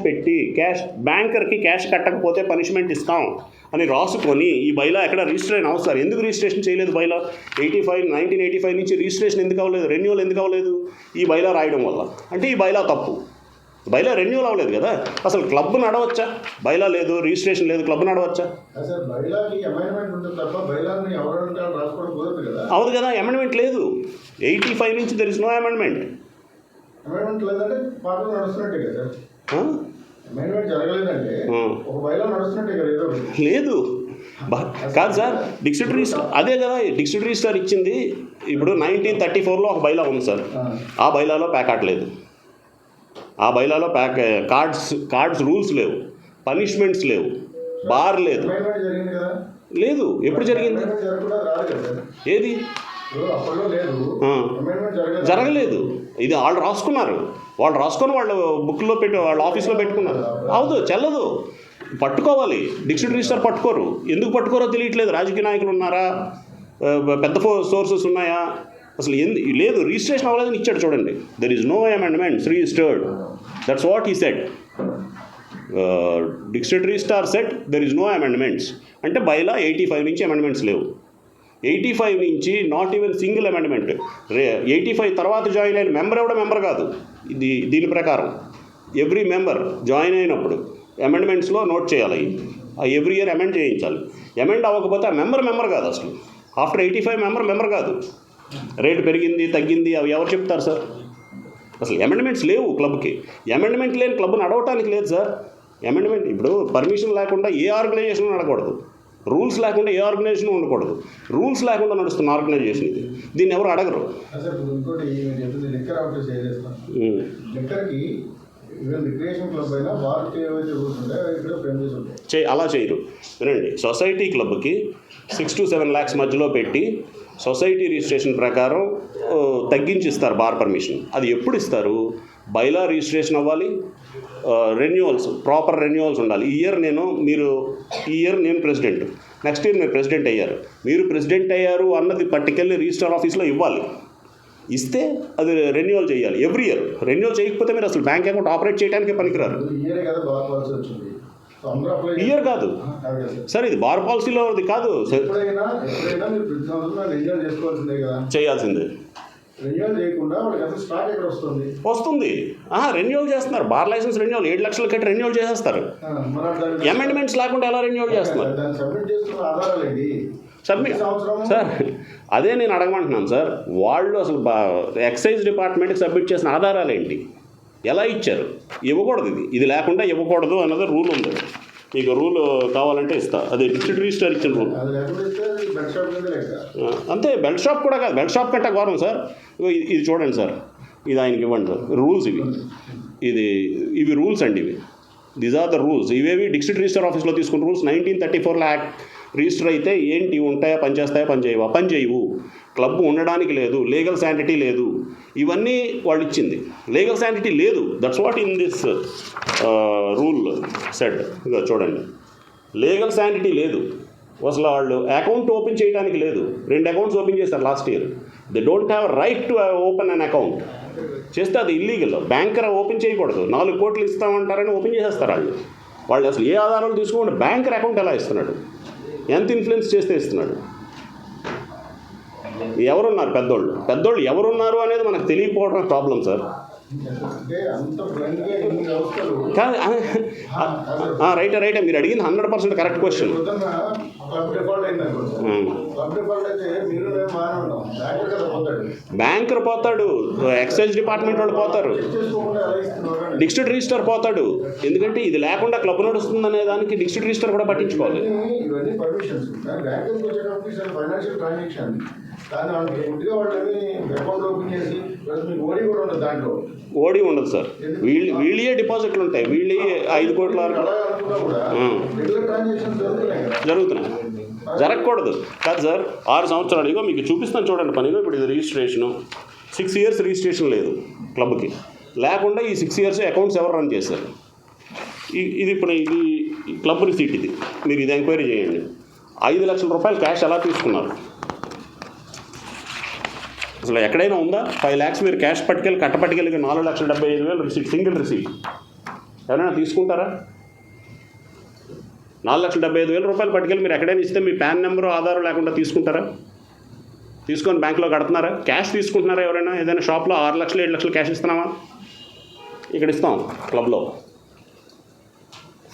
పెట్టి బ్యాంకర్కి క్యాష్ కట్టకపోతే పనిష్మెంట్ ఇస్తాం అని రాసుకొని ఈ బైలా ఎక్కడ రిజిస్టర్ అయిన అవసరం. ఎందుకు రిజిస్ట్రేషన్ చేయలేదు బైలా? 1985 నుంచి రిజిస్ట్రేషన్ ఎందుకు అవ్వలేదు, రెన్యూవల్ ఎందుకు అవ్వలేదు? ఈ బైలా రాయడం వల్ల. అంటే ఈ బైలా తప్పు. బైలా రెన్యూవల్ అవ్వలేదు కదా. అసలు క్లబ్ నడవచ్చా? బైలా లేదు, రిజిస్ట్రేషన్ లేదు, క్లబ్ నడవచ్చా? అవును కదా, అమెండ్మెంట్ లేదు. 85 నుంచి దెర్ ఇస్ నో అమెండ్మెంట్. లేదు కాదు సార్, డిస్ట్రిక్ట్ రిజిస్టర్ అదే కదా. డిస్ట్రిక్ట్ రిజిస్టర్ ఇచ్చింది ఇప్పుడు 1934లో ఒక బైలా ఉంది సార్. ఆ బైలాలో ప్యాకాట్ లేదు. ఆ బైలాలో కార్డ్స్ రూల్స్ లేవు, పనిష్మెంట్స్ లేవు, బార్ లేదు. లేదు, ఎప్పుడు జరిగింది? ఏది జరగలేదు. ఇది వాళ్ళు రాసుకున్నారు. వాళ్ళు రాసుకొని వాళ్ళు బుక్లో పెట్టి వాళ్ళ ఆఫీస్లో పెట్టుకున్నారు. అవదు, చెల్లదు. పట్టుకోవాలి. డిస్ట్రిక్ట్ రిజిస్టర్ పట్టుకోరు. ఎందుకు పట్టుకోరో తెలియట్లేదు. రాజకీయ నాయకులు ఉన్నారా, పెద్ద సోర్సెస్ ఉన్నాయా? అసలు లేదు, రిజిస్ట్రేషన్ అవ్వలేదని ఇచ్చాడు చూడండి. There is no amendments registered. That's what he said. District registrar said there is no amendments. అంటే బైలా 85 నుంచి అమెండ్మెంట్స్ లేవు. 85 నుంచి నాట్ ఈవెన్ సింగిల్ అమెండ్మెంట్. 85 తర్వాత జాయిన్ అయిన మెంబర్ ఎవడో మెంబర్ కాదు. దీని ప్రకారం ఎవ్రీ మెంబర్ జాయిన్ అయినప్పుడు అమెండ్మెంట్స్లో నోట్ చేయాలి. ఎవ్రీ ఇయర్ అమెండ్ చేయించాలి. అమెండ్ అవ్వకపోతే ఆ మెంబర్ కాదు. అసలు ఆఫ్టర్ 85 మెంబర్ కాదు. రేటు పెరిగింది తగ్గింది అవి ఎవరు చెప్తారు సార్? అసలు అమెండ్మెంట్స్ లేవు క్లబ్కి. అమెండ్మెంట్ లేని క్లబ్ నడవటానికి లేదు సార్. అమెండ్మెంట్ ఇప్పుడు పర్మిషన్ లేకుండా ఏ ఆర్గనైజేషన్ నడకూడదు. రూల్స్ లేకుండా ఏ ఆర్గనైజేషన్ ఉండకూడదు. రూల్స్ లేకుండా నడుస్తున్న ఆర్గనైజేషన్ ఇది. దీన్ని ఎవరు అడగరు. అలా చేయరు. వినండి, సొసైటీ క్లబ్కి 6 to 7 lakhs మధ్యలో పెట్టి సొసైటీ రిజిస్ట్రేషన్ ప్రకారం తగ్గించిస్తారు బార్ పర్మిషన్. అది ఎప్పుడు ఇస్తారు? బైలా రిజిస్ట్రేషన్ అవ్వాలి, రెన్యువల్స్, ప్రాపర్ రెన్యువల్స్ ఉండాలి. ఈ ఇయర్ నేను ప్రెసిడెంట్, నెక్స్ట్ ఇయర్ మీరు ప్రెసిడెంట్ అయ్యారు. మీరు ప్రెసిడెంట్ అయ్యారు అన్నది పట్టుకెళ్ళి రిజిస్టర్ ఆఫీస్లో ఇవ్వాలి. ఇస్తే అది రెన్యువల్ చేయాలి ఎవ్రీ ఇయర్. రెన్యువల్ చేయకపోతే మీరు అసలు బ్యాంక్ అకౌంట్ ఆపరేట్ చేయడానికే పనికిరారు. ఇయర్ కాదు సార్, ఇది బార్ పాలసీలో అది కాదు. చేయాల్సిందే. వస్తుంది. రెన్యువల్ చేస్తున్నారు. బార్ లైసెన్స్ రెన్యువల్ 7 లక్షలు కట్టి రెన్యువల్ చేసేస్తారు. అమెండ్మెంట్స్ లేకుండా ఎలా రెన్యువల్ చేస్తున్నారు? సబ్మిట్ సార్, అదే నేను అడగమంటున్నాను సార్. వాళ్ళు అసలు ఎక్సైజ్ డిపార్ట్మెంట్కి సబ్మిట్ చేసిన ఆధారాలు ఏంటి? ఎలా ఇచ్చారు? ఇవ్వకూడదు. ఇది లేకుండా ఇవ్వకూడదు అన్నది రూల్ ఉంది. మీకు రూల్ కావాలంటే ఇస్తా. అదే డిస్ట్రిక్ట్ రిజిస్టర్ ఇచ్చిన రూల్. అంతే. బెల్ట్ షాప్ కూడా కాదు, బెల్ట్ షాప్ కంటే ఘోరం సార్. ఇది చూడండి సార్, ఇది ఆయనకి ఇవ్వండి సార్. రూల్స్ ఇవి రూల్స్ అండి. These are the rules. ఇవేవి డిస్ట్రిక్ట్ రిజిస్టర్ ఆఫీస్లో తీసుకున్న రూల్స్. 1934 యాక్ట్ రిజిస్టర్ అయితే ఏంటి ఉంటాయా, పనిచేస్తాయా, పనిచేయవు. క్లబ్ ఉండడానికి లేదు, లీగల్ శాంటిటీ లేదు. ఇవన్నీ వాళ్ళు ఇచ్చింది. లీగల్ శాంటిటీ లేదు. That's what in this rule said. ఇక చూడండి, లీగల్ శాంటిటీ లేదు. అసలు వాళ్ళు అకౌంట్ ఓపెన్ చేయడానికి లేదు. 2 అకౌంట్స్ ఓపెన్ చేశారు last year. They don't have right to open an account. చేస్తే అది ఇల్లీగల్. బ్యాంకర్ ఓపెన్ చేయకూడదు. 4 కోట్లు ఇస్తామంటారని ఓపెన్ చేసేస్తారు వాళ్ళు అసలు ఏ ఆధారాలు తీసుకోకుండా బ్యాంకర్ అకౌంట్ ఎలా ఇస్తున్నాడు? ఎంత ఇన్ఫ్లుయెన్స్ చేస్తే ఇస్తున్నాడు? ఎవరున్నారు పెద్దోళ్ళు ఎవరున్నారు అనేది మనకు తెలియకపోవడం ప్రాబ్లం సార్. రైటే మీరు అడిగింది 100% కరెక్ట్ క్వశ్చన్. బ్యాంకర్ పోతాడు, ఎక్సైజ్ డిపార్ట్మెంట్ వాళ్ళు పోతారు, డిస్ట్రిక్ట్ రిజిస్టర్ పోతాడు. ఎందుకంటే ఇది లేకుండా క్లబ్ నడుస్తుంది అనే దానికి డిస్ట్రిక్ట్ రిజిస్టర్ కూడా పట్టించుకోవాలి. ఓడి ఉండదు సార్. వీళ్ళే డిపాజిట్లు ఉంటాయి. వీళ్ళే 5 కోట్ల జరుగుతున్నాయి. జరగకూడదు కాదు సార్. 6 సంవత్సరాలు ఇగో మీకు చూపిస్తాను చూడండి పనిగా. ఇప్పుడు ఇది రిజిస్ట్రేషను 6 years రిజిస్ట్రేషన్ లేదు క్లబ్కి. లేకుండా ఈ 6 years అకౌంట్స్ ఎవరు రన్ చేశారు? ఇది ఇప్పుడు ఇది క్లబ్ రిసీట్. ఇది మీరు ఇది ఎంక్వైరీ చేయండి. 5 లక్షల రూపాయలు క్యాష్ ఎలా తీసుకున్నారు? అసలు ఎక్కడైనా ఉందా? 5 lakhs మీరు క్యాష్ పట్టుకెళ్ళి కట్టపట్టుకెళ్ళి 4,75,000 రిసీట్, సింగిల్ రిసీట్. ఎవరైనా తీసుకుంటారా? 4,75,000 రూపాయలు పట్టుకెళ్ళి మీరు ఎక్కడైనా ఇస్తే మీ పాన్ నెంబరు ఆధార్ లేకుండా తీసుకుంటారా? తీసుకొని బ్యాంకులో కడుతున్నారా? క్యాష్ తీసుకుంటున్నారా? ఎవరైనా ఏదైనా షాప్లో 6 లక్షలు 7 లక్షలు క్యాష్ ఇస్తున్నామా? ఇక్కడ ఇస్తాం క్లబ్లో.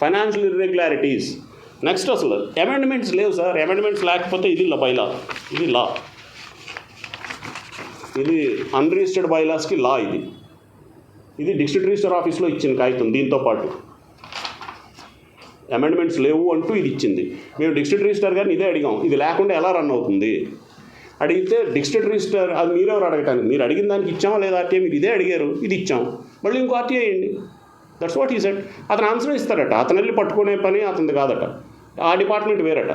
Financial irregularities. నెక్స్ట్ అసలు అమెండ్మెంట్స్ లేవు సార్. అమెండ్మెంట్స్ లేకపోతే ఇది బైలా, ఇది లా, ఇది అన్రిజిస్టర్డ్ బైలాస్కి లా. ఇది డిస్ట్రిక్ట్ రిజిస్టర్ ఆఫీస్లో ఇచ్చిన కాగితం. దీంతో పాటు అమెండ్మెంట్స్ లేవు అంటూ ఇది ఇచ్చింది. మేము డిస్ట్రిక్ట్ రిజిస్టర్ గారిని ఇదే అడిగాం, ఇది లేకుండా ఎలా రన్ అవుతుంది అడిగితే, డిస్ట్రిక్ట్ రిజిస్టర్ అది మీరెవరు అడగటానికి, మీరు అడిగిన దానికి ఇచ్చామా లేదా ఆర్టీఐ, మీరు ఇదే అడిగారు, ఇది ఇచ్చాం, మళ్ళీ ఇంకో ఆర్టీఐ వేయండి. దట్స్ వాట్ ఈ సెట్. అతను ఆన్సర్ ఇస్తారట. అతను వెళ్ళి పట్టుకునే పని అతనిది కాదట, ఆ డిపార్ట్మెంట్ వేరట.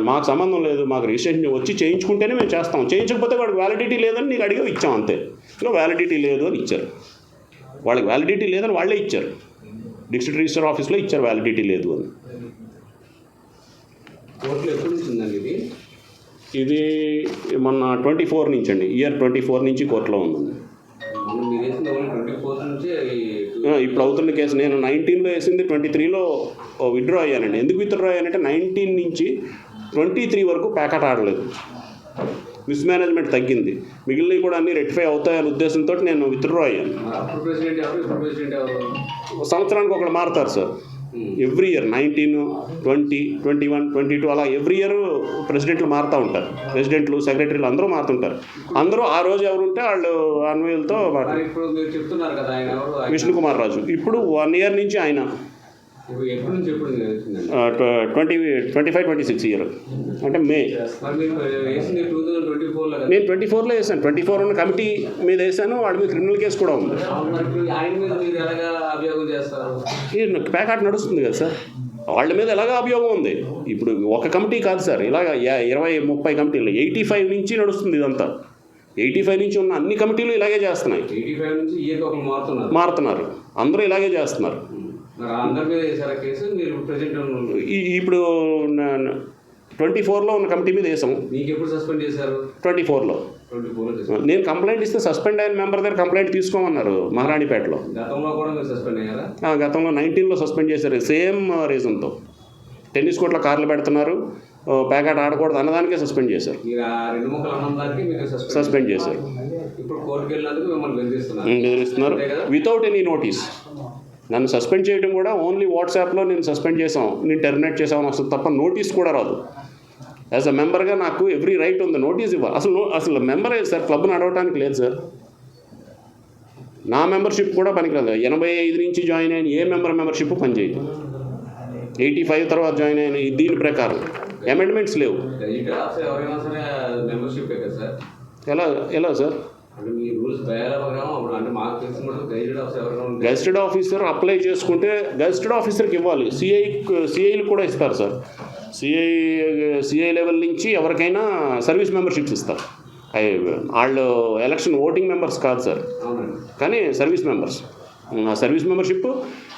మాకు సంబంధం లేదు, మాకు రిజిస్ట్రేషన్ వచ్చి చేయించుకుంటేనే మేము చేస్తాం, చేయించకపోతే వాడికి వ్యాలిడిటీ లేదని నీకు అడిగా ఇచ్చాం అంతే. ఇంకా వ్యాలిడిటీ లేదు అని ఇచ్చారు. వాళ్ళకి వ్యాలిడిటీ లేదని వాళ్ళే ఇచ్చారు, డిస్ట్రిక్ట్ రిజిస్టర్ ఆఫీస్లో ఇచ్చారు వ్యాలిడిటీ లేదు అని. కోర్టులో ఎప్పుడు ఉంటుందండి ఇది? ఇది మొన్న 24 నుంచి అండి, ఇయర్ 24 నుంచి కోర్టులో ఉందండి. ఇప్పుడు అవుతున్న కేసు నేను 19లో వేసింది, 23లో విత్డ్రా అయ్యానండి. ఎందుకు విత్డ్రా అయ్యానంటే 19 నుంచి 23 వరకు ప్యాకెట్ ఆడలేదు, మిస్మేనేజ్మెంట్ తగ్గింది, మిగిలినవి కూడా అన్నీ రెక్టిఫై అవుతాయనే ఉద్దేశంతో నేను విత్డ్రా అయ్యాను. సంవత్సరానికి ఒకళ్ళు మారుతారు సార్, ఎవ్రీ ఇయర్ 19, 20, 21, 22 అలా ఎవ్రీ ఇయర్ ప్రెసిడెంట్లు మారుతూ ఉంటారు. ప్రెసిడెంట్లు, సెక్రటరీలు అందరూ మారుతుంటారు. అందరూ ఆ రోజు ఎవరుంటే వాళ్ళు అన్వయులతో విష్ణుకుమార్ రాజు. ఇప్పుడు 1 ఇయర్ నుంచి ఆయన 25-26 ఇయర్ అంటే మే. నేను 24లో వేసాను, 24 ఉన్న కమిటీ మీద వేసాను, వాళ్ళ మీద క్రిమినల్ కేసు కూడా ఉంది. ప్యాకాట్ నడుస్తుంది కదా సార్, వాళ్ళ మీద ఎలాగ అభియోగం ఉంది. ఇప్పుడు ఒక కమిటీ కాదు సార్, ఇలాగ 20-30 కమిటీలు, 85 నుంచి నడుస్తుంది ఇదంతా. 85 నుంచి ఉన్న అన్ని కమిటీలు ఇలాగే చేస్తున్నాయి, మారుతున్నారు, అందరూ ఇలాగే చేస్తున్నారు. ఇప్పుడు 24లో ఉన్న కమిటీ మీద వేసాం. 24లో నేను కంప్లైంట్ ఇస్తే సస్పెండ్ అయిన మెంబర్ దగ్గర కంప్లైంట్ తీసుకోమన్నారు మహారాణిపేటలో. గతంలో 19లో సస్పెండ్ చేశారు, సేమ్ రీజన్తో. టెన్నిస్ కోర్టులో కార్లు పెడుతున్నారు, ప్యాకెట్ ఆడకూడదు అన్నదానికే సస్పెండ్ చేశారు, సస్పెండ్ చేశారు, బెదిరిస్తున్నారు వితౌట్ ఎనీ నోటీస్. నన్ను సస్పెండ్ చేయడం కూడా ఓన్లీ వాట్సాప్లో నేను సస్పెండ్ చేసాం, నేను టెర్మినేట్ చేసామని వస్తుంది తప్ప నోటీస్ కూడా రాదు. యాజ్ అ మెంబర్గా నాకు ఎవ్రీ రైట్ ఉంది, నోటీస్ ఇవ్వాలి. అసలు మెంబర్ సార్, క్లబ్ నడవడానికి లేదు సార్. నా మెంబర్షిప్ కూడా పనికిరాదు. 85 నుంచి జాయిన్ అయిన ఏ మెంబర్షిప్ పనిచేయదు. 85 తర్వాత జాయిన్ అయిన దీని ప్రకారం అమెండ్మెంట్స్ లేవు. ఎలా సార్? గెజిటెడ్ ఆఫీసర్ అప్లై చేసుకుంటే గెజిటెడ్ ఆఫీసర్కి ఇవ్వాలి, సిఐలు కూడా ఇస్తారు సార్. సిఐ లెవెల్ నుంచి ఎవరికైనా సర్వీస్ మెంబర్షిప్స్ ఇస్తారు. వాళ్ళు ఎలక్షన్ ఓటింగ్ మెంబర్స్ కాదు సార్, కానీ సర్వీస్ మెంబర్స్. ఆ సర్వీస్ మెంబర్షిప్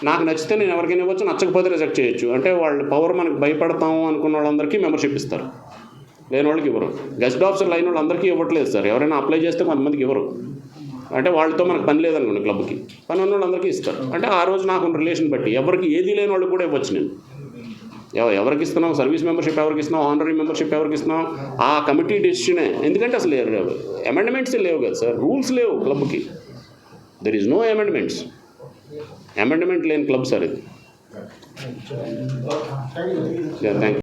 నాకు నచ్చితే నేను ఎవరికైనా ఇవ్వచ్చు, నచ్చకపోతే రిజెక్ట్ చేయొచ్చు. అంటే వాళ్ళ పవర్ మనకు భయపడతాము అనుకున్న వాళ్ళందరికీ మెంబర్షిప్ ఇస్తారు, లేని వాళ్ళకి ఇవ్వరు. గెస్ట్ ఆఫీసర్లు అయిన వాళ్ళందరికీ ఇవ్వట్లేదు సార్. ఎవరైనా అప్లై చేస్తే కొంతమందికి ఇవ్వరు, అంటే వాళ్ళతో మనకు పని లేదనుకోండి, క్లబ్కి పని ఉన్న వాళ్ళందరికీ ఇస్తారు. అంటే ఆ రోజు నాకు రిలేషన్ బట్టి ఎవరికి ఏది లేని వాళ్ళకి కూడా ఇవ్వచ్చు. నేను ఎవరికి ఇస్తున్నాం, సర్వీస్ మెంబర్షిప్ ఎవరికి ఇస్తున్నాం, ఆనరీ మెంబర్షిప్ ఎవరికి ఇస్తున్నాం, ఆ కమిటీ డెసిషనే. ఎందుకంటే అసలు అమెండ్మెంట్స్ లేవు కదా సార్, రూల్స్ లేవు క్లబ్కి. There is no amendments. Amendment లేని క్లబ్ సార్ ఇది. Thank you.